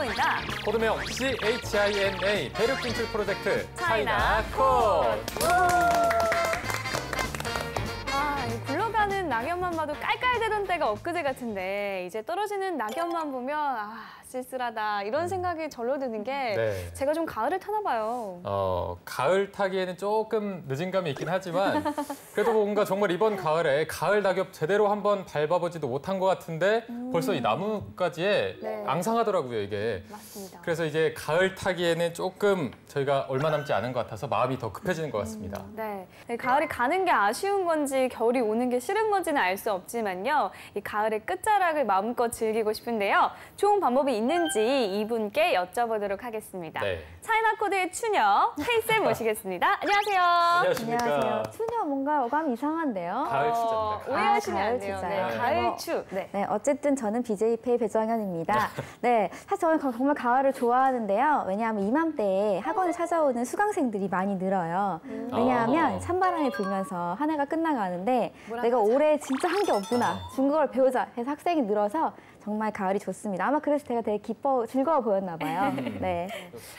홍보입니다. 코드명 CHINA 대륙 진출 프로젝트 차이나 콧. 굴러가는 낙엽만 봐도 깔깔대던 때가 엊그제 같은데 이제 떨어지는 낙엽만 보면 쓸쓸하다 이런 생각이 절로 드는 게 제가 좀 가을을 타나 봐요. 가을 타기에는 조금 늦은 감이 있긴 하지만 그래도 뭔가 정말 이번 가을에 가을 낙엽 제대로 한번 밟아보지도 못한 것 같은데 벌써 이 나뭇가지에 앙상하더라고요, 이게. 맞습니다. 그래서 이제 가을 타기에는 조금 저희가 얼마 남지 않은 것 같아서 마음이 더 급해지는 것 같습니다. 네, 가을이 가는 게 아쉬운 건지 겨울이 오는 게 싫은 건지는 알 수 없지만요. 이 가을의 끝자락을 마음껏 즐기고 싶은데요. 좋은 방법이 있는지 이분께 여쭤보도록 하겠습니다. 차이나 코드의 추녀 페이쌤 모시겠습니다. 안녕하세요. 안녕하십니까. 안녕하세요. 추녀 뭔가 어감이 이상한데요. 가을 추자입니다. 오해하시면 안 돼요. 가을추. 네, 어쨌든 저는 BJ 페이 배정현입니다. 네, 사실 저는 정말 가을을 좋아하는데요. 왜냐하면 이맘때에 학원에 찾아오는 수강생들이 많이 늘어요. 왜냐하면 찬바람이 불면서 한 해가 끝나가는데 내가 올해 진짜 한 게 없구나. 중국어를 배우자 해서 학생이 늘어서 정말 가을이 좋습니다. 아마 그래서 제가 되게 즐거워 보였나 봐요. 네.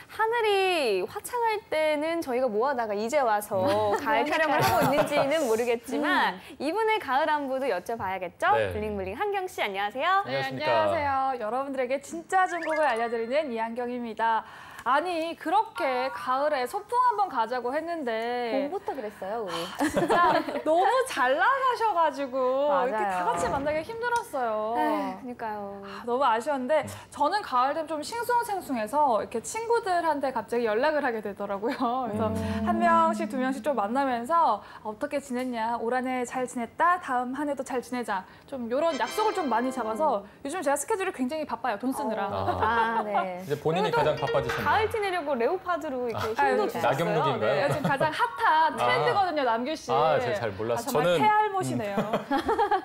하늘이 화창할 때는 저희가 뭐 하다가 이제 와서 가을 촬영을 하고 있는지는 모르겠지만 이분의 가을 안부도 여쭤봐야겠죠? 블링블링 한경 씨 안녕하세요. 네, 안녕하세요. 여러분들에게 진짜 중국을 알려드리는 이한경입니다. 아니 그렇게 가을에 소풍 한번 가자고 했는데 봄부터 그랬어요, 우리. 진짜 너무 잘 나가셔가지고 맞아요. 이렇게 다 같이 만나기 힘들었어요. 그러니까요. 너무 아쉬웠는데 저는 가을 되면 좀 싱숭생숭해서 이렇게 친구들한테 갑자기 연락을 하게 되더라고요. 그래서 한 명씩 두 명씩 좀 만나면서 어떻게 지냈냐, 올 한 해 잘 지냈다, 다음 한 해도 잘 지내자. 좀 이런 약속을 좀 많이 잡아서 요즘 제가 스케줄이 굉장히 바빠요, 돈 쓰느라. 네. 이제 본인이 가장 바빠지셨네요. 가을 티내려고 레오파드로 이렇게 힘도 주셨어요. 낙엽룩인가요? 요즘 가장 핫한 트렌드거든요, 남규 씨. 제가 잘 몰라서. 정말 태알못이네요.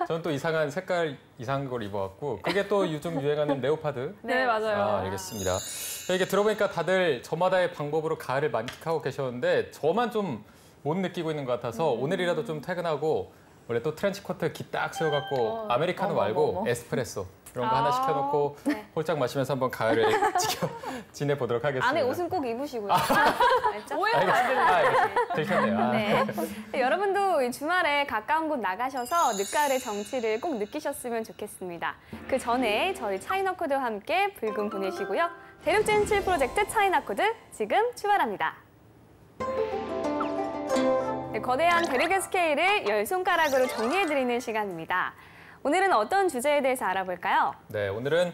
저는 또 이상한 색깔 이상한 걸 입어왔고 그게 또 요즘 유행하는 레오파드. 네, 맞아요. 알겠습니다. 이게 들어보니까 다들 저마다의 방법으로 가을을 만끽하고 계셨는데 저만 좀 못 느끼고 있는 것 같아서 오늘이라도 좀 퇴근하고 원래 또 트렌치 코트 기 딱 세워갖고 아메리카노 말고 에스프레소 이런 거 하나 시켜놓고 홀짝 마시면서 한번 가을을 지내보도록 하겠습니다. 안에 옷은 꼭 입으시고요. 알죠? 오해는 안 되는 들켰네요. 여러분도 이 주말에 가까운 곳 나가셔서 늦가을의 정취를 꼭 느끼셨으면 좋겠습니다. 그 전에 저희 차이나 코드와 함께 불금 보내시고요. 대륙 진출 프로젝트 차이나 코드 지금 출발합니다. 거대한 대륙의 스케일을 10손가락으로 정리해드리는 시간입니다. 오늘은 어떤 주제에 대해서 알아볼까요? 네, 오늘은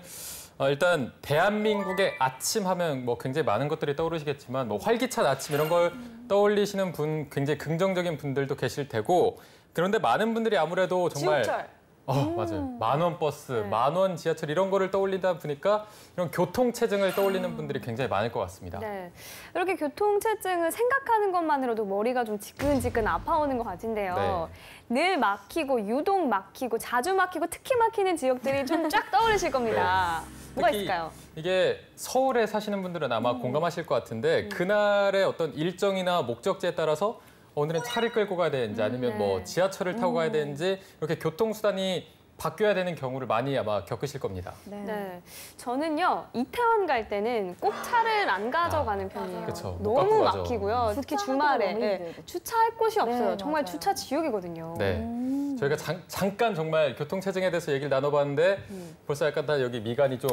일단 대한민국의 아침 하면 뭐 굉장히 많은 것들이 떠오르시겠지만 뭐 활기찬 아침 이런 걸 떠올리시는 분 굉장히 긍정적인 분들도 계실 테고 그런데 많은 분들이 아무래도 정말 지옥철. 맞아요. 만원 버스, 만원 지하철 이런 거를 떠올리다 보니까 이런 교통체증을 떠올리는 분들이 굉장히 많을 것 같습니다. 네, 이렇게 교통체증을 생각하는 것만으로도 머리가 좀 지끈지끈 아파오는 것 같은데요. 늘 막히고 유독 막히고 자주 막히고 특히 막히는 지역들이 좀 쫙 떠오르실 겁니다. 뭐가 있을까요? 이게 서울에 사시는 분들은 아마 공감하실 것 같은데 그날의 어떤 일정이나 목적지에 따라서 오늘은 차를 끌고 가야 되는지 아니면 뭐 지하철을 타고 가야 되는지 이렇게 교통수단이 바뀌어야 되는 경우를 많이 아마 겪으실 겁니다. 네. 저는요, 이태원 갈 때는 꼭 차를 안 가져가는 편이에요. 그쵸, 너무 막히고요. 특히 주말에 주차할 곳이 없어요. 네, 정말 맞아요. 주차 지옥이거든요. 네. 저희가 잠깐 정말 교통체증에 대해서 얘기를 나눠봤는데 벌써 약간 다 여기 미간이 좀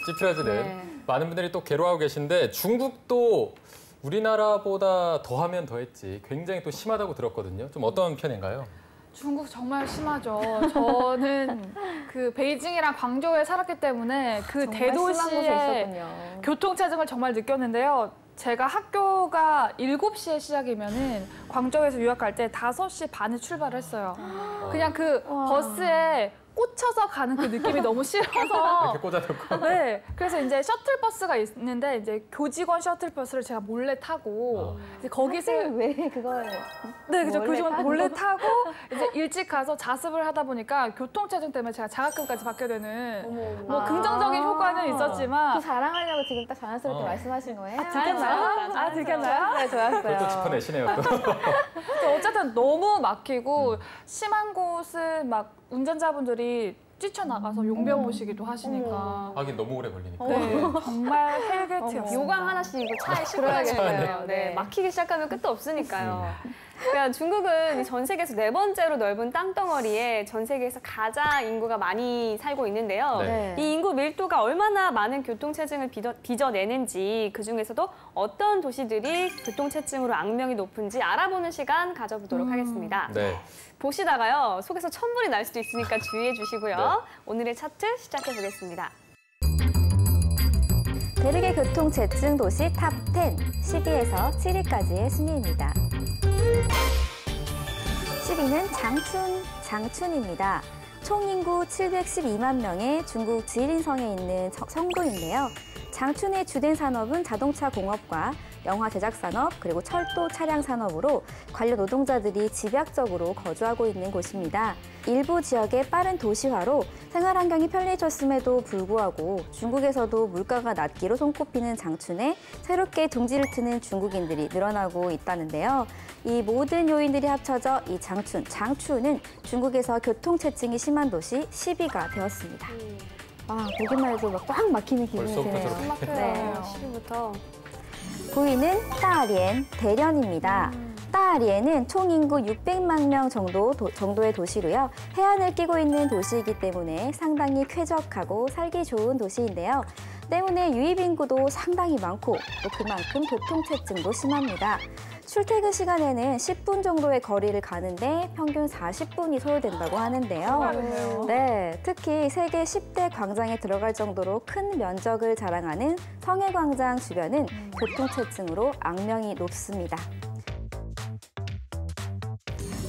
찌푸려지는 많은 분들이 또 괴로워하고 계신데 중국도 우리나라보다 더하면 더했지 굉장히 또 심하다고 들었거든요. 좀 어떤 편인가요? 중국 정말 심하죠. 저는 그 베이징이랑 광저우에 살았기 때문에 그 대도시의 교통체증을 정말 느꼈는데요. 제가 학교가 7시에 시작이면은 광저우에서 유학 갈 때 5시 반에 출발을 했어요. 그냥 그 버스에 꽂혀서 가는 그 느낌이 너무 싫어서 이렇게 꽂아놓고. 네, 그래서 이제 셔틀버스가 있는데 이제 교직원 셔틀버스를 제가 몰래 타고 이제 거기서 왜 그걸 그죠. 교직원 몰래 타고 이제 일찍 가서 자습을 하다 보니까 교통체증 때문에 제가 장학금까지 받게 되는 뭐 긍정적인 효과는 있었지만 그 자랑하려고 지금 딱 자연스럽게 말씀하신 거예요? 들켰나요? 들켰나요? 네, 좋았어요. 그걸 또 짚어내시네요. 또. 어쨌든 너무 막히고 심한 곳은 막 운전자분들이 뛰쳐나가서 용변 보시기도 하시니까. 하긴 너무 오래 걸리니까. 네, 정말 헬게이트였어요. 요강 하나씩 이거 차에 싣고 다녀야겠어요. 네, 막히기 시작하면 끝도 없으니까요. 그러니까 중국은 전 세계에서 4번째로 넓은 땅덩어리에 전 세계에서 가장 인구가 많이 살고 있는데요. 네. 이 인구 밀도가 얼마나 많은 교통체증을 빚어내는지 그중에서도 어떤 도시들이 교통체증으로 악명이 높은지 알아보는 시간 가져보도록 하겠습니다. 네. 보시다가요, 속에서 천불이 날 수도 있으니까 주의해 주시고요. 네. 오늘의 차트 시작해 보겠습니다. 대륙의 교통체증 도시 탑 10, 10위에서 7위까지의 순위입니다. 10위는 장춘입니다. 총 인구 712만 명의 중국 지린성에 있는 성도인데요. 장춘의 주된 산업은 자동차 공업과 영화 제작 산업, 그리고 철도 차량 산업으로 관련 노동자들이 집약적으로 거주하고 있는 곳입니다. 일부 지역의 빠른 도시화로 생활 환경이 편리해졌음에도 불구하고 중국에서도 물가가 낮기로 손꼽히는 장춘에 새롭게 둥지를 트는 중국인들이 늘어나고 있다는데요. 이 모든 요인들이 합쳐져 이 장춘은 중국에서 교통체증이 심한 도시 10위가 되었습니다. 와, 보기만 해도 막 꽉 막히는 기분이 드네요. 막혀요. 10위부터. 9위는 따리엔, 대련입니다. 따리엔은 총 인구 600만 명 정도의 도시로요. 해안을 끼고 있는 도시이기 때문에 상당히 쾌적하고 살기 좋은 도시인데요. 때문에 유입 인구도 상당히 많고 또 그만큼 교통체증도 심합니다. 출퇴근 시간에는 10분 정도의 거리를 가는데 평균 40분이 소요된다고 하는데요. 네, 특히 세계 10대 광장에 들어갈 정도로 큰 면적을 자랑하는 성해광장 주변은 교통체증으로 악명이 높습니다.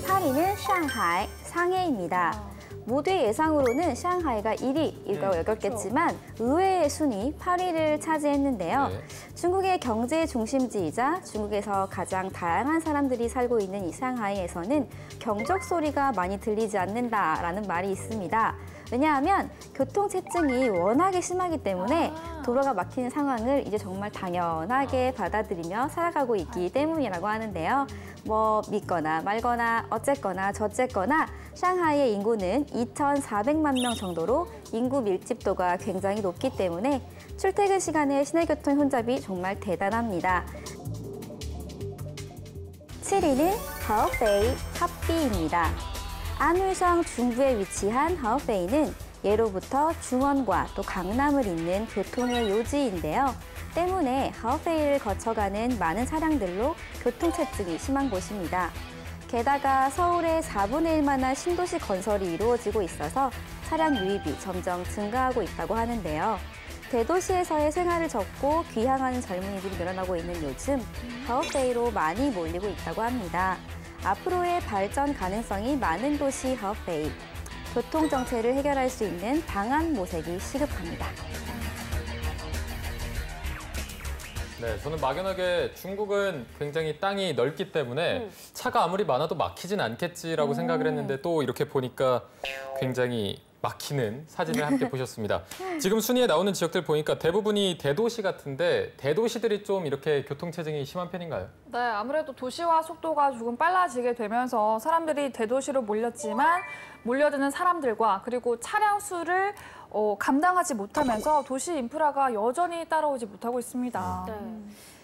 8위는 상하이, 상해입니다. 모두의 예상으로는 상하이가 1위일까 여겼겠지만 의외의 순위 8위를 차지했는데요. 네. 중국의 경제 중심지이자 중국에서 가장 다양한 사람들이 살고 있는 이 상하이에서는 경적 소리가 많이 들리지 않는다라는 말이 있습니다. 왜냐하면 교통체증이 워낙에 심하기 때문에 도로가 막히는 상황을 이제 정말 당연하게 받아들이며 살아가고 있기 때문이라고 하는데요. 뭐 믿거나 말거나 어쨌거나 저쨌거나 상하이의 인구는 2,400만 명 정도로 인구 밀집도가 굉장히 높기 때문에 출퇴근 시간에 시내교통 혼잡이 정말 대단합니다. 7위는 하오페이 합비입니다. 안후성 중부에 위치한 하오페이는 예로부터 중원과 또 강남을 잇는 교통의 요지인데요. 때문에 하오페이를 거쳐가는 많은 차량들로 교통체증이 심한 곳입니다. 게다가 서울의 4분의 1만한 신도시 건설이 이루어지고 있어서 차량 유입이 점점 증가하고 있다고 하는데요. 대도시에서의 생활을 접고 귀향하는 젊은이들이 늘어나고 있는 요즘 하오페이로 많이 몰리고 있다고 합니다. 앞으로의 발전 가능성이 많은 도시 하오페이. 교통정체를 해결할 수 있는 방안 모색이 시급합니다. 네, 저는 막연하게 중국은 굉장히 땅이 넓기 때문에 차가 아무리 많아도 막히진 않겠지라고 생각을 했는데 또 이렇게 보니까 굉장히 막히는 사진을 함께 보셨습니다. 지금 순위에 나오는 지역들 보니까 대부분이 대도시 같은데 대도시들이 좀 이렇게 교통체증이 심한 편인가요? 네, 아무래도 도시화 속도가 조금 빨라지게 되면서 사람들이 대도시로 몰렸지만 몰려드는 사람들과 그리고 차량 수를 감당하지 못하면서 도시 인프라가 여전히 따라오지 못하고 있습니다. 네.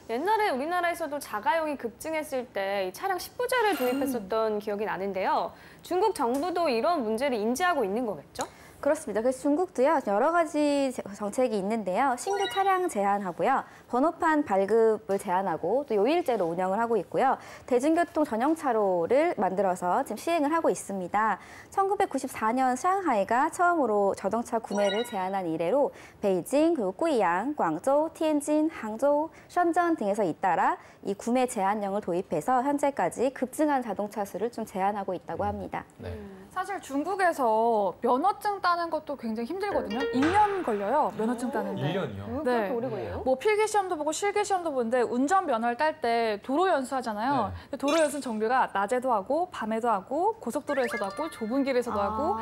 옛날에 우리나라에서도 자가용이 급증했을 때 이 차량 10부제를 도입했었던 기억이 나는데요. 중국 정부도 이런 문제를 인지하고 있는 거겠죠? 그렇습니다. 그래서 중국도요, 여러 가지 정책이 있는데요. 신규 차량 제한하고요. 번호판 발급을 제한하고 또 요일제로 운영을 하고 있고요. 대중교통 전용차로를 만들어서 지금 시행을 하고 있습니다. 1994년 상하이가 처음으로 자동차 구매를 제한한 이래로 베이징, 그리고 꾸이양, 광저우, 티엔진, 항저우, 션전 등에서 잇따라 이 구매 제한령을 도입해서 현재까지 급증한 자동차 수를 좀 제한하고 있다고 합니다. 네. 사실 중국에서 면허증 따는 것도 굉장히 힘들거든요. 2년 걸려요, 면허증 따는데. 1년이요? 왜 그렇게 오래 걸려요? 뭐 필기 시험도 보고 실기 시험도 보는데 운전 면허를 딸 때 도로 연수하잖아요. 근데 도로 연수 정규가 낮에도 하고 밤에도 하고 고속도로에서도 하고 좁은 길에서도 하고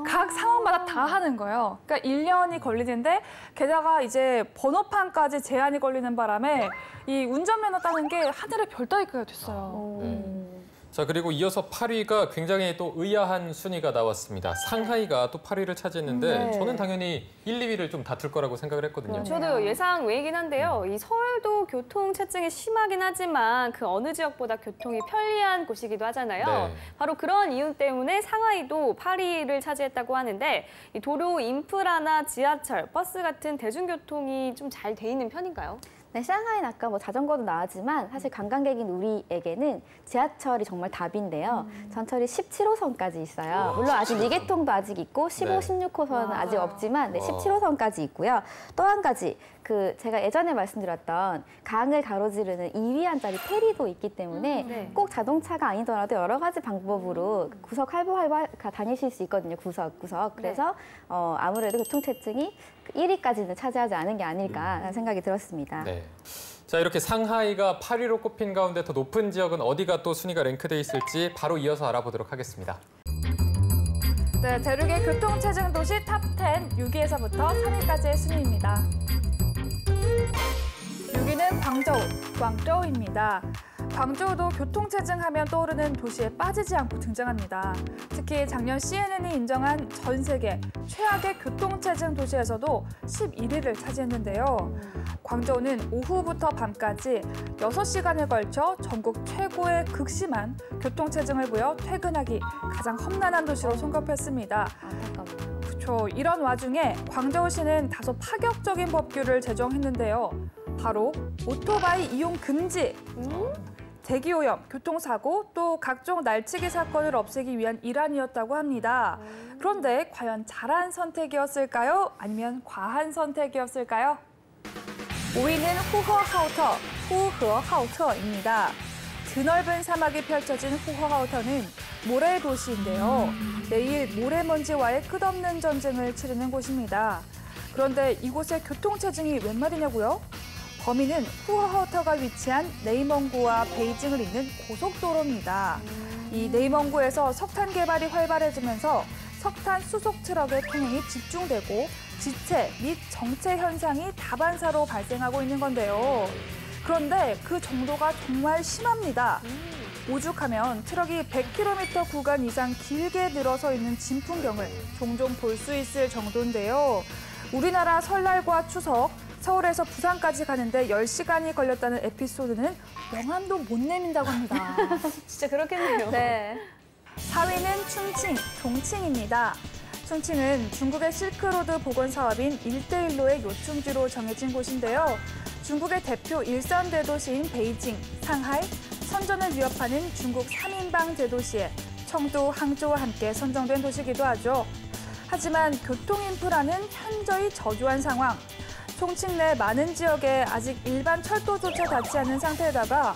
각 상황마다 다 하는 거예요. 그러니까 1년이 걸리는데 게다가 이제 번호판까지 제한이 걸리는 바람에 이 운전면허 따는 게 하늘의 별 따기가 됐어요. 자, 그리고 이어서 8위가 굉장히 또 의아한 순위가 나왔습니다. 상하이가 또 8위를 차지했는데 네. 저는 당연히 1, 2위를 좀 다툴 거라고 생각을 했거든요. 저도 예상 외이긴 한데요. 이 서울도 교통체증이 심하긴 하지만 그 어느 지역보다 교통이 편리한 곳이기도 하잖아요. 네. 바로 그런 이유 때문에 상하이도 8위를 차지했다고 하는데 이 도로 인프라나 지하철, 버스 같은 대중교통이 좀 잘 돼 있는 편인가요? 네, 상하이는 아까 뭐 자전거도 나왔지만 사실 관광객인 우리에게는 지하철이 정말 답인데요. 전철이 17호선까지 있어요. 물론 아직 2개통도 아직 있고 15, 네. 16호선은 아직 없지만 17호선까지 있고요. 또 한 가지 제가 예전에 말씀드렸던 강을 가로지르는 2위안짜리 페리도 있기 때문에 네. 꼭 자동차가 아니더라도 여러 가지 방법으로 구석 할부할부 다니실 수 있거든요. 구석. 그래서 아무래도 교통체증이 1위까지는 차지하지 않은 게 아닐까라는 생각이 들었습니다. 네. 자, 이렇게 상하이가 8위로 꼽힌 가운데 더 높은 지역은 어디가 또 순위가 랭크돼 있을지 바로 이어서 알아보도록 하겠습니다. 네, 대륙의 교통체증 도시 탑10 6위에서부터 3위까지의 순위입니다. 6위는 광저우입니다. 광저우도 교통체증 하면 떠오르는 도시에 빠지지 않고 등장합니다. 특히 작년 CNN이 인정한 전 세계 최악의 교통체증 도시에서도 11위를 차지했는데요. 광저우는 오후부터 밤까지 6시간에 걸쳐 전국 최고의 극심한 교통체증을 보여 퇴근하기 가장 험난한 도시로 손꼽혔습니다. 안타깝네요. 그렇죠. 이런 와중에 광저우시는 다소 파격적인 법규를 제정했는데요. 바로 오토바이 이용 금지, 대기오염, 교통사고, 또 각종 날치기 사건을 없애기 위한 일환이었다고 합니다. 그런데 과연 잘한 선택이었을까요? 아니면 과한 선택이었을까요? 5위는 후허하우터입니다. 드넓은 사막이 펼쳐진 후허하우터는 모래 도시인데요. 매일 모래먼지와의 끝없는 전쟁을 치르는 곳입니다. 그런데 이곳에 교통체증이 웬 말이냐고요? 범인은 후허하우터가 위치한 네이멍구와 베이징을 잇는 고속도로입니다. 이 네이멍구에서 석탄 개발이 활발해지면서 석탄 수속 트럭의 통행이 집중되고 지체 및 정체 현상이 다반사로 발생하고 있는 건데요. 그런데 그 정도가 정말 심합니다. 오죽하면 트럭이 100km 구간 이상 길게 늘어서 있는 진풍경을 종종 볼 수 있을 정도인데요. 우리나라 설날과 추석, 서울에서 부산까지 가는데 10시간이 걸렸다는 에피소드는 명함도 못 내민다고 합니다. 진짜 그렇겠네요. 네. 4위는 종칭입니다. 충칭은 중국의 실크로드 복원 사업인 1대1로의 요충지로 정해진 곳인데요. 중국의 대표 일선 대도시인 베이징, 상하이, 선전을 위협하는 중국 3인방 대도시에 청도, 항저우와 함께 선정된 도시이기도 하죠. 하지만 교통 인프라는 현저히 저조한 상황. 총칭 내 많은 지역에 아직 일반 철도조차 닿지 않은 상태에다가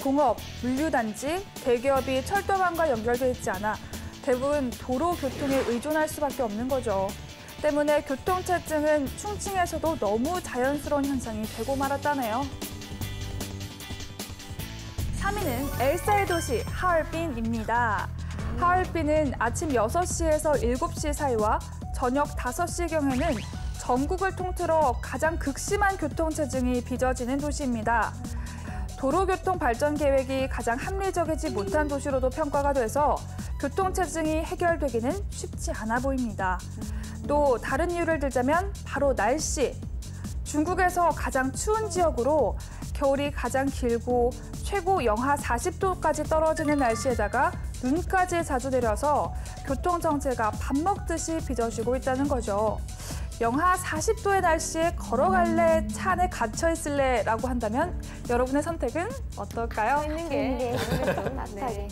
공업, 물류단지, 대기업이 철도망과 연결돼 있지 않아 대부분 도로 교통에 의존할 수밖에 없는 거죠. 때문에 교통체증은 충칭에서도 너무 자연스러운 현상이 되고 말았다네요. 3위는 엘사의 도시 하얼빈입니다. 하얼빈은 아침 6시에서 7시 사이와 저녁 5시경에는 전국을 통틀어 가장 극심한 교통체증이 빚어지는 도시입니다. 도로교통 발전 계획이 가장 합리적이지 못한 도시로도 평가가 돼서 교통체증이 해결되기는 쉽지 않아 보입니다. 또 다른 이유를 들자면 바로 날씨. 중국에서 가장 추운 지역으로 겨울이 가장 길고 최고 영하 40도까지 떨어지는 날씨에다가 눈까지 자주 내려서 교통정체가 밥 먹듯이 빚어지고 있다는 거죠. 영하 40도의 날씨에 걸어갈래, 차 안에 갇혀있을래 라고 한다면 여러분의 선택은 어떨까요? 있는 게 아무래도 따뜻하게.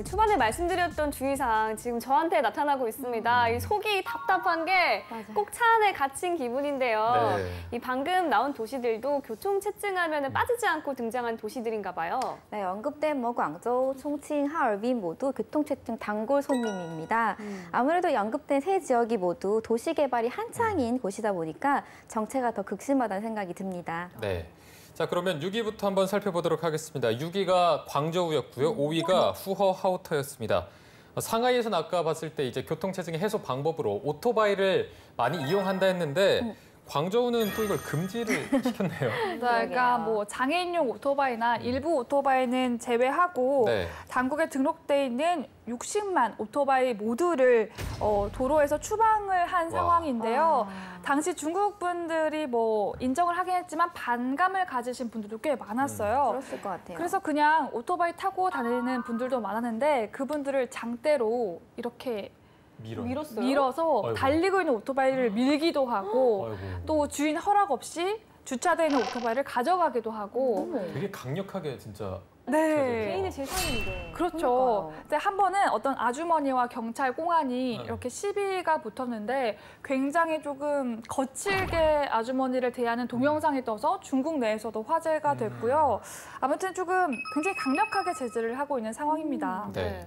초반에 말씀드렸던 주의사항 지금 저한테 나타나고 있습니다. 이 속이 답답한 게 꼭 차 안에 갇힌 기분인데요. 네. 이 방금 나온 도시들도 교통체증하면 빠지지 않고 등장한 도시들인가 봐요. 네, 언급된 광저우, 총칭, 하얼빈 모두 교통체증 단골 손님입니다. 아무래도 언급된 세 지역이 모두 도시 개발이 한창인 곳이다 보니까 정체가 더 극심하다는 생각이 듭니다. 네. 자, 그러면 6위부터 한번 살펴보도록 하겠습니다. 6위가 광저우였고요. 5위가 후허하우터였습니다. 상하이에서는 아까 봤을 때 이제 교통체증의 해소 방법으로 오토바이를 많이 이용한다 했는데 광저우는 또 이걸 금지를 시켰네요. 그러니까 뭐 장애인용 오토바이나 일부 오토바이는 제외하고 네. 당국에 등록돼 있는 60만 오토바이 모두를 도로에서 추방을 한 상황인데요. 당시 중국 분들이 뭐 인정을 하긴 했지만 반감을 가지신 분들도 꽤 많았어요. 그랬을 것 같아요. 그래서 그냥 오토바이 타고 다니는 분들도 많았는데 그분들을 장대로 이렇게 밀어서 아이고. 달리고 있는 오토바이를 밀기도 하고 아이고. 또 주인 허락 없이 주차되어 있는 오토바이를 가져가기도 하고 되게 강력하게 진짜. 네. 개인의 재산인데. 그렇죠. 근데 한 번은 어떤 아주머니와 경찰 공안이 이렇게 시비가 붙었는데 굉장히 조금 거칠게 아주머니를 대하는 동영상이 떠서 중국 내에서도 화제가 됐고요. 아무튼 조금 굉장히 강력하게 제재를 하고 있는 상황입니다. 네.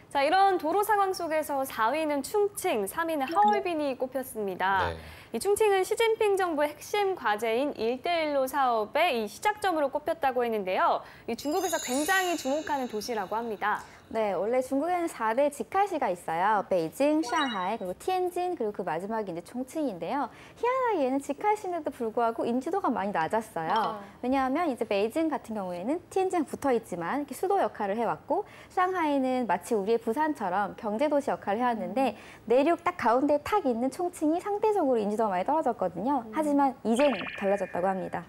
자, 이런 도로 상황 속에서 4위는 충칭, 3위는 하얼빈이 꼽혔습니다. 네. 이 충칭은 시진핑 정부의 핵심 과제인 1대1로 사업의 이 시작점으로 꼽혔다고 했는데요. 이 중국에서 굉장히 주목하는 도시라고 합니다. 네, 원래 중국에는 4대 직할시가 있어요. 베이징, 상하이, 그리고 티엔진, 그리고 그 마지막이 이제 총칭인데요. 희한하게는 직할시인데도 불구하고 인지도가 많이 낮았어요. 왜냐하면 이제 베이징 같은 경우에는 티엔진 붙어 있지만 이렇게 수도 역할을 해왔고, 상하이는 마치 우리의 부산처럼 경제도시 역할을 해왔는데 내륙 딱 가운데 탁 있는 총칭이 상대적으로 인지도가 많이 떨어졌거든요. 하지만 이제는 달라졌다고 합니다.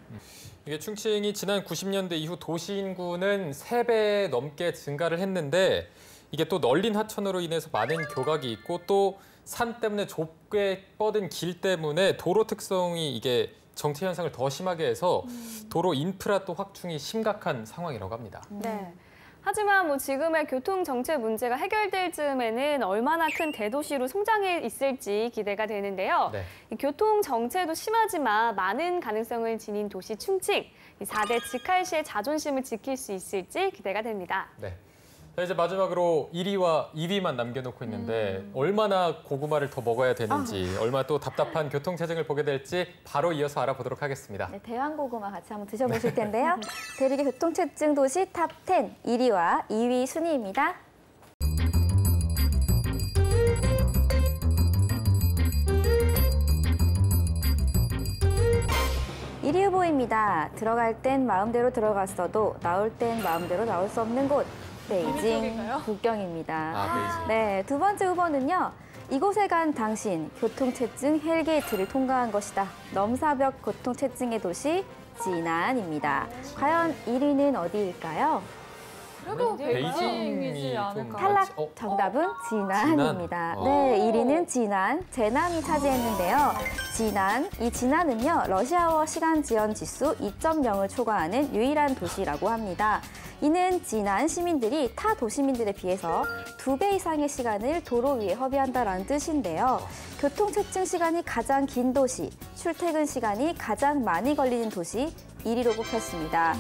이게 충칭이 지난 90년대 이후 도시 인구는 3배 넘게 증가를 했는데 이게 또 널린 하천으로 인해서 많은 교각이 있고 또 산 때문에 좁게 뻗은 길 때문에 도로 특성이 이게 정체 현상을 더 심하게 해서 도로 인프라 또 확충이 심각한 상황이라고 합니다. 네. 하지만 뭐 지금의 교통 정체 문제가 해결될 즈음에는 얼마나 큰 대도시로 성장해 있을지 기대가 되는데요. 네. 이 교통 정체도 심하지만 많은 가능성을 지닌 도시 충칭, 이 4대 직할시의 자존심을 지킬 수 있을지 기대가 됩니다. 네. 자, 이제 마지막으로 1위와 2위만 남겨놓고 있는데 얼마나 고구마를 더 먹어야 되는지, 얼마나 또 답답한 교통체증을 보게 될지 바로 이어서 알아보도록 하겠습니다. 네, 대왕고구마 같이 한번 드셔보실 텐데요. 대륙의 교통체증 도시 탑10 1위와 2위 순위입니다. 1위 후보입니다. 들어갈 땐 마음대로 들어갔어도 나올 땐 마음대로 나올 수 없는 곳. 베이징 북경입니다. 베이징. 네, 두 번째 후보는요. 이곳에 간 당신, 교통체증 헬게이트를 통과한 것이다. 넘사벽 교통체증의 도시 지난입니다. 과연 1위는 어디일까요? 그래도 베이징이 베이징이지 좀 않을까? 탈락 정답은 지난입니다. 지난? 네, 1위는 지난, 제남이 차지했는데요. 이 지난은요, 러시아어 시간 지연 지수 2.0을 초과하는 유일한 도시라고 합니다. 이는 지난 시민들이 타 도시민들에 비해서 2배 이상의 시간을 도로 위에 허비한다라는 뜻인데요. 교통체증 시간이 가장 긴 도시, 출퇴근 시간이 가장 많이 걸리는 도시 1위로 뽑혔습니다.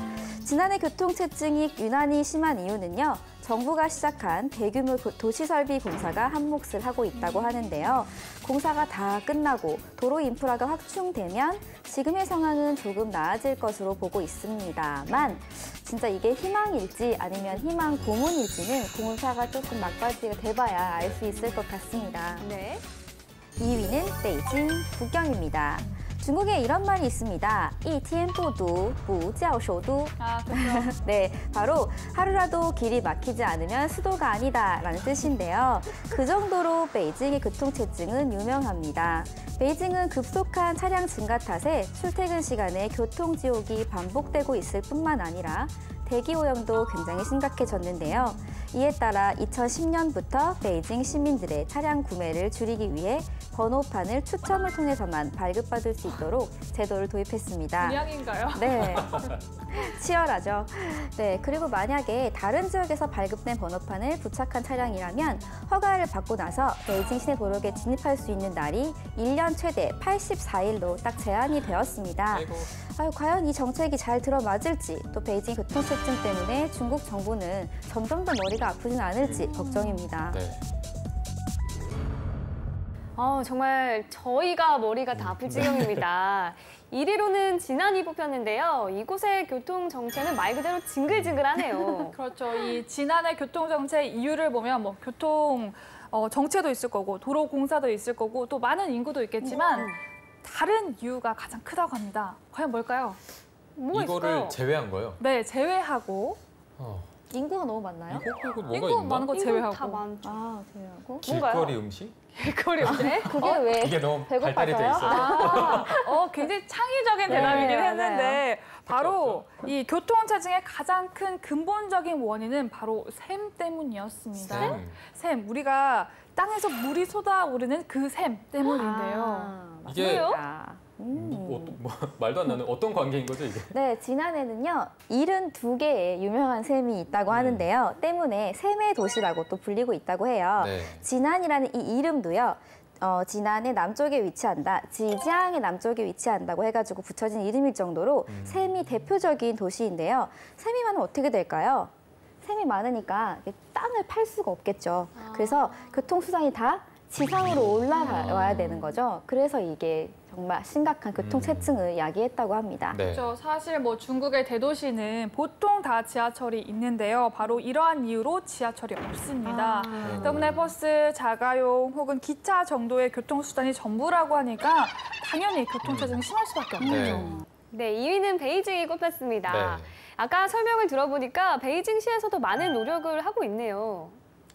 지난해 교통체증이 유난히 심한 이유는요. 정부가 시작한 대규모 도시설비 공사가 한몫을 하고 있다고 하는데요. 공사가 다 끝나고 도로 인프라가 확충되면 지금의 상황은 조금 나아질 것으로 보고 있습니다만 진짜 이게 희망일지 아니면 희망 고문일지는 공사가 조금 막바지가 돼봐야 알 수 있을 것 같습니다. 네. 2위는 베이징 북경입니다. 중국에 이런 말이 있습니다. 一天不堵不叫首都. 아, 그렇죠. 네, 바로 하루라도 길이 막히지 않으면 수도가 아니다라는 뜻인데요. 그 정도로 베이징의 교통체증은 유명합니다. 베이징은 급속한 차량 증가 탓에 출퇴근 시간에 교통지옥이 반복되고 있을 뿐만 아니라 대기오염도 굉장히 심각해졌는데요. 이에 따라 2010년부터 베이징 시민들의 차량 구매를 줄이기 위해 번호판을 추첨을 통해서만 발급받을 수 있도록 제도를 도입했습니다. 분양인가요? 네, 치열하죠. 네, 그리고 만약에 다른 지역에서 발급된 번호판을 부착한 차량이라면 허가를 받고 나서 베이징 시내 도로에 진입할 수 있는 날이 1년 최대 84일로 딱 제한이 되었습니다. 아이고. 과연 이 정책이 잘 들어맞을지 또 베이징 교통체증 때문에 중국 정부는 점점 더 머리가 아프진 않을지 걱정입니다. 네. 정말 저희가 머리가 다 아플 지경입니다. 1위로는 지난이 뽑혔는데요. 이곳의 교통 정체는 말 그대로 징글징글하네요. 그렇죠. 이 지난해 교통 정체 이유를 보면 뭐 교통 정체도 있을 거고 도로 공사도 있을 거고 또 많은 인구도 있겠지만 다른 이유가 가장 크다고 합니다. 과연 뭘까요? 뭐가 이거를 있을까요? 제외한 거예요? 네, 제외하고 인구가 너무 많나요? 이거 말고 뭐가 인구 있나? 많은 거 인구 제외하고. 다 많죠. 아, 제외하고. 길거리 음식? 길거리 네? 그게 왜 이게 너무 발달이 돼 배고파서요? 있어서. 굉장히 창의적인 네, 대답이긴 맞아요. 했는데 바로 이 교통체증의 가장 큰 근본적인 원인은 바로 샘 때문이었습니다. 샘, 우리가 땅에서 물이 쏟아오르는 그 샘 때문인데요. 이게 맞습니다. 말도 안 나는 어떤 관계인 거죠, 이게? 네, 진안에는요 72개의 유명한 샘이 있다고 하는데요. 때문에 샘의 도시라고 또 불리고 있다고 해요. 네. 진안이라는 이 이름도요. 진안의 남쪽에 위치한다, 지지앙의 남쪽에 위치한다고 해가지고 붙여진 이름일 정도로 샘이 대표적인 도시인데요. 샘이 많으면 어떻게 될까요? 샘이 많으니까 땅을 팔 수가 없겠죠. 그래서 교통수단이 다 지상으로 올라와야 되는 거죠. 그래서 이게 정말 심각한 교통체증을 야기했다고 합니다. 네. 그렇죠. 사실 뭐 중국의 대도시는 보통 다 지하철이 있는데요. 바로 이러한 이유로 지하철이 없습니다. 때문에 버스, 자가용 혹은 기차 정도의 교통수단이 전부라고 하니까 당연히 교통체증이 심할 수밖에 없죠. 네. 네, 2위는 베이징이 꼽혔습니다. 네. 아까 설명을 들어보니까 베이징시에서도 많은 노력을 하고 있네요.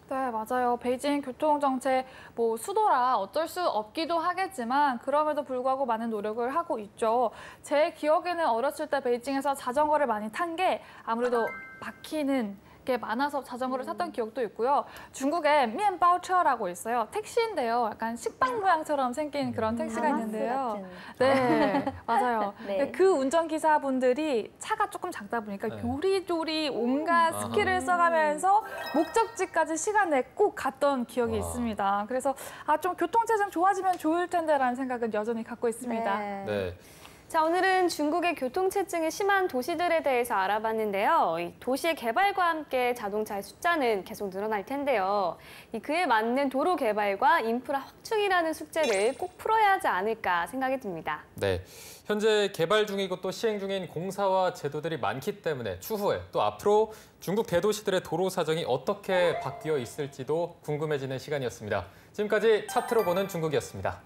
네, 맞아요. 베이징 교통정책 뭐 수도라 어쩔 수 없기도 하겠지만 그럼에도 불구하고 많은 노력을 하고 있죠. 제 기억에는 어렸을 때 베이징에서 자전거를 많이 탄 게 아무래도 막히는 게 많아서 자전거를 탔던 기억도 있고요. 중국에 미엔바오처라고 있어요. 택시인데요. 약간 식빵 모양처럼 생긴 그런 택시가 있는데요. 네, 맞아요. 네. 그 운전기사분들이 차가 조금 작다 보니까 요리조리 온갖 스킬을 써가면서 목적지까지 시간 내 꼭 갔던 기억이 있습니다. 그래서 좀 교통체증 좋아지면 좋을 텐데라는 생각은 여전히 갖고 있습니다. 네. 자, 오늘은 중국의 교통체증이 심한 도시들에 대해서 알아봤는데요. 이 도시의 개발과 함께 자동차의 숫자는 계속 늘어날 텐데요. 그에 맞는 도로 개발과 인프라 확충이라는 숙제를 꼭 풀어야 하지 않을까 생각이 듭니다. 네. 현재 개발 중이고 또 시행 중인 공사와 제도들이 많기 때문에 추후에 또 앞으로 중국 대도시들의 도로 사정이 어떻게 바뀌어 있을지도 궁금해지는 시간이었습니다. 지금까지 차트로 보는 중국이었습니다.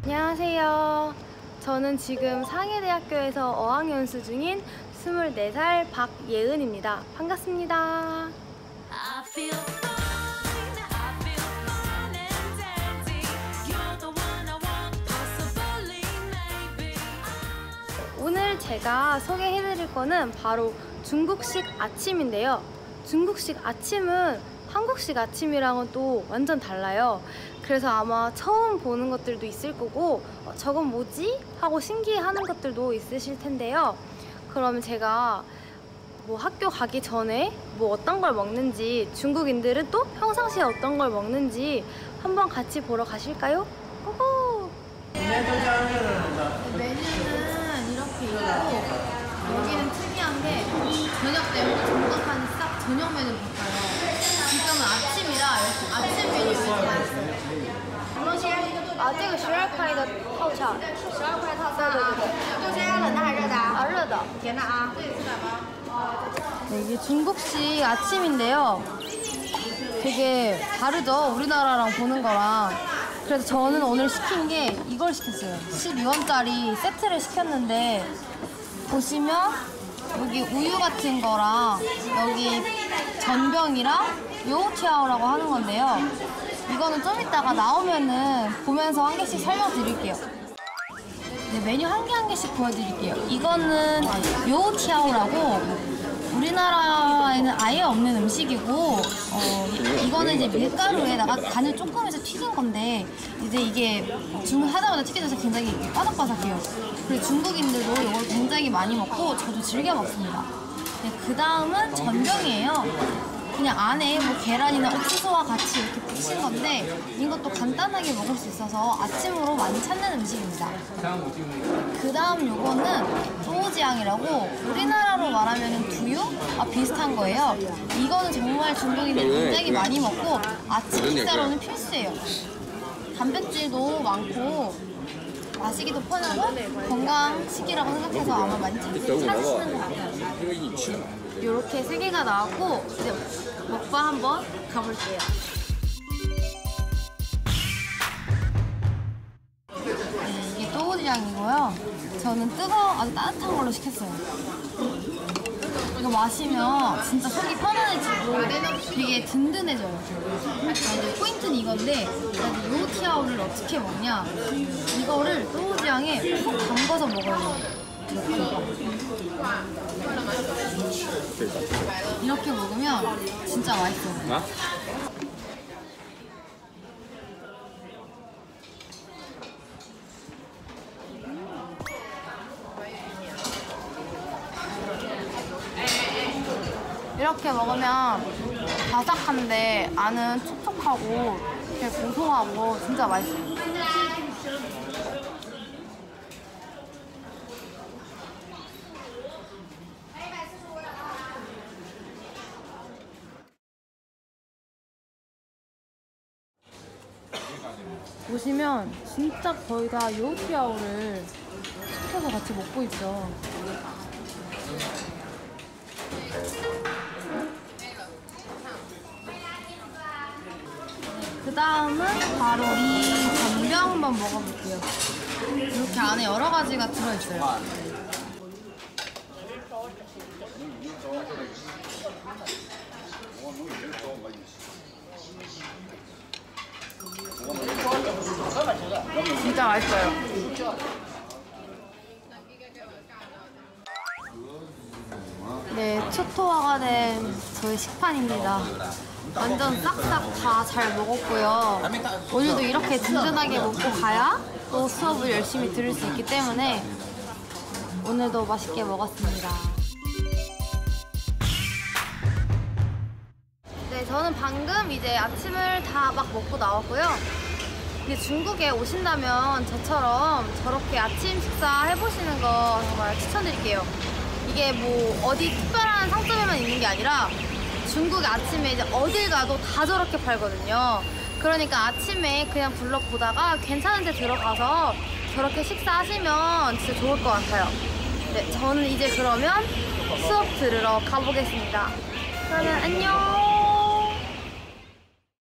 안녕하세요. 저는 지금 상해대학교에서 어학연수 중인 24살 박예은입니다. 반갑습니다. 오늘 제가 소개해드릴 거는 바로 중국식 아침인데요. 중국식 아침은 한국식 아침이랑은 또 완전 달라요. 그래서 아마 처음 보는 것들도 있을 거고 저건 뭐지? 하고 신기해하는 것들도 있으실 텐데요. 그러면 제가 뭐 학교 가기 전에 뭐 어떤 걸 먹는지, 중국인들은 또 평상시에 어떤 걸 먹는지 한번 같이 보러 가실까요? 고고! 메뉴는 이렇게 있고 여기는 특이한 게 저녁 때부터 전부까지 싹 저녁 메뉴 바꿔요. 지금은 아침이라 이렇게 아침 메뉴 다 있어요. 这个12块的套餐，12块套餐啊，都先冷的还是热的啊？热的，甜的啊。네, 이게 중국식 아침인데요. 되게 다르죠? 우리나라랑 보는 거랑. 그래서 저는 오늘 시킨 게 이걸 시켰어요. 12원짜리 세트를 시켰는데 보시면 여기 우유 같은 거랑 여기 전병이랑 요티아오라고 하는 건데요. 이거는 좀 이따가 나오면은 보면서 한 개씩 설명드릴게요. 네, 메뉴 한 개 한 개씩 보여드릴게요. 이거는 요티아오라고 우리나라에는 아예 없는 음식이고 이거는 이제 밀가루에다가 간을 조금 해서 튀긴 건데 이제 이게 주문하자마자 튀겨져서 굉장히 바삭바삭해요. 그리고 중국인들도 이걸 굉장히 많이 먹고 저도 즐겨 먹습니다. 네, 그 다음은 전병이에요. 그냥 안에 뭐 계란이나 옥수수와 같이 이렇게 부친 건데 이것도 간단하게 먹을 수 있어서 아침으로 많이 찾는 음식입니다. 그 다음 요거는 쪼우지앙이라고 우리나라로 말하면 두유? 비슷한 거예요. 이거는 정말 중국인들이 굉장히 많이 먹고 아침 식사로는 필수예요. 단백질도 많고 마시기도 편하고 건강식이라고 생각해서 아마 많이 찾으시는 것 같아요. 이렇게 3개가 나왔고 이제 먹방 한번 가볼게요. 네, 이게 또우지향이고요. 저는 아주 따뜻한 걸로 시켰어요. 이거 마시면 진짜 속이 편안해지고 되게 든든해져요. 포인트는 이건데 요티아오를 어떻게 먹냐? 이거를 또우지향에 푹 담궈서 먹어야 돼요. 이렇게 먹으면 진짜 맛있어요. 이렇게 먹으면 바삭한데 안은 촉촉하고 되게 고소하고 진짜 맛있어요. 보시면 진짜 거의 다 요티아오를 시켜서 같이 먹고 있죠. 그 다음은 바로 이 전병 한번 먹어볼게요. 이렇게 안에 여러 가지가 들어있어요. 진짜 맛있어요. 네, 초토화가 된 저의 식판입니다. 완전 싹싹 다 잘 먹었고요. 오늘도 이렇게 든든하게 먹고 가야 또 수업을 열심히 들을 수 있기 때문에 오늘도 맛있게 먹었습니다. 네, 저는 방금 이제 아침을 다 막 먹고 나왔고요. 근데 중국에 오신다면 저처럼 저렇게 아침 식사 해보시는 거 정말 추천드릴게요. 이게 뭐 어디 특별한 상점에만 있는 게 아니라 중국 아침에 이제 어딜 가도 다 저렇게 팔거든요. 그러니까 아침에 그냥 둘러보다가 괜찮은 데 들어가서 저렇게 식사하시면 진짜 좋을 것 같아요. 네, 저는 이제 그러면 수업 들으러 가보겠습니다. 그러면 안녕!